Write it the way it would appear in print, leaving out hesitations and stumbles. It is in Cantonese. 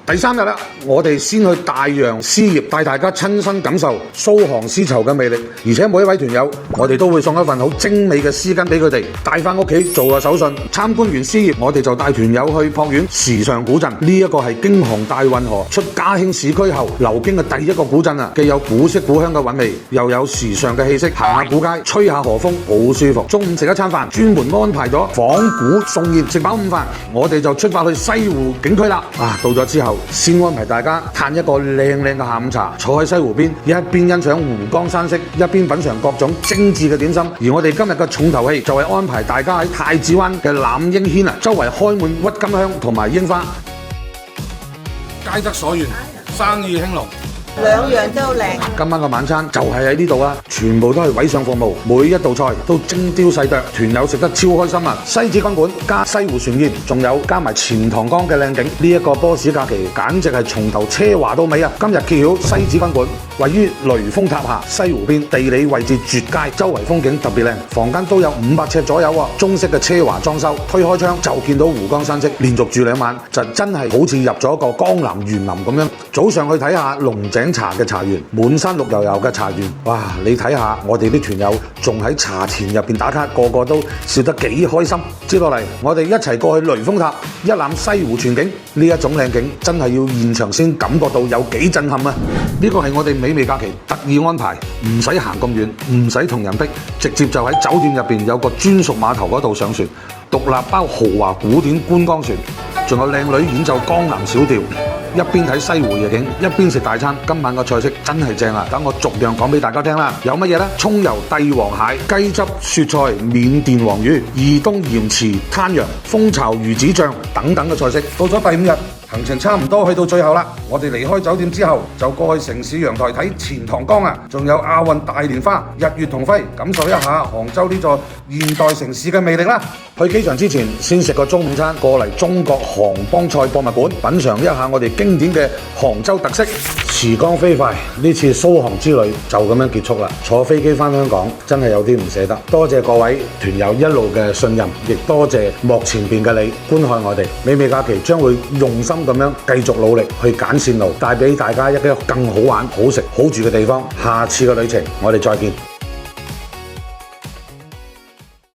第3日啦，我哋先去大洋絲業帶大家親身感受蘇杭絲綢嘅魅力，而且每一位團友，我哋都會送一份好精美嘅絲巾俾佢哋，帶翻屋企做個手信。參觀完絲業，我哋就帶團友去朴縣時尚古鎮，呢一個係京杭大運河出嘉興市區後流經嘅第一個古鎮啊，既有古色古香嘅韻味，又有時尚嘅氣息，行下古街，吹下河風，好舒服。中午食一餐飯，專門安排咗仿古送宴，食飽午飯，我哋就出發去西湖景區啦。到咗之後，先安排大家嘆一個靚靚嘅下午茶，坐喺西湖邊，一邊欣賞湖光山色，一邊品嘗各種精緻嘅點心。而我哋今日嘅重頭戲就係安排大家喺太子灣嘅攬櫻軒周圍開滿鬱金香同埋櫻花，皆得所願，生意興隆。兩樣都靚。今晚嘅晚餐就係喺呢度啦，全部都係位上服務，每一道菜都精雕細琢，團友食得超開心啊！西子賓館加西湖船宴，仲有加埋錢塘江嘅靚景，呢一個波士假期簡直係從頭奢華到尾啊！今日揭曉西子賓館位於雷峰塔下西湖邊，地理位置絕佳，周圍風景特別靚，房間都有500尺左右喎，中式嘅奢華裝修，推開窗就見到湖光山色，連續住2晚就真係好似入咗一個江南園林咁樣。早上去睇下龍井茶嘅茶園，滿山綠油油嘅茶園，哇！你睇下我哋啲團友仲喺茶田入邊打卡，個個都笑得幾開心。接落嚟，我哋一齊過去雷峰塔一覽西湖全景，呢一種靚景真係要現場先感覺到有幾震撼啊！呢個係我哋美味假期特意安排，唔使行咁遠，唔使同人逼，直接就喺酒店入邊有個專屬碼頭嗰度上船，獨立包豪華古典觀光船，仲有靚女演奏江南小調。一邊睇西湖夜景，一邊食大餐。今晚個菜式真係正啊！等我逐樣講俾大家聽啦。有乜嘢呢？蔥油帝王蟹、雞汁雪菜、緬甸黃魚、義東鹽池灘羊、蜂巢魚子醬等等嘅菜式。到咗第5日，行程差唔多去到最後啦，我哋離開酒店之後，就過去城市陽台睇錢塘江啊，仲有亞運大蓮花、日月同輝，感受一下杭州呢座現代城市嘅魅力啦。去機場之前，先食個中午餐，過嚟中國杭幫菜博物館，品嘗一下我哋經典嘅杭州特色。時光飛快，呢次蘇杭之旅就咁樣結束啦。坐飛機返香港，真係有啲唔捨得。多謝各位團友一路嘅信任，亦多謝幕前邊嘅你觀看我哋。美味假期將會用心咁樣繼續努力去揀線路，帶俾大家一個更好玩、好食、好住嘅地方。下次嘅旅程，我哋再見。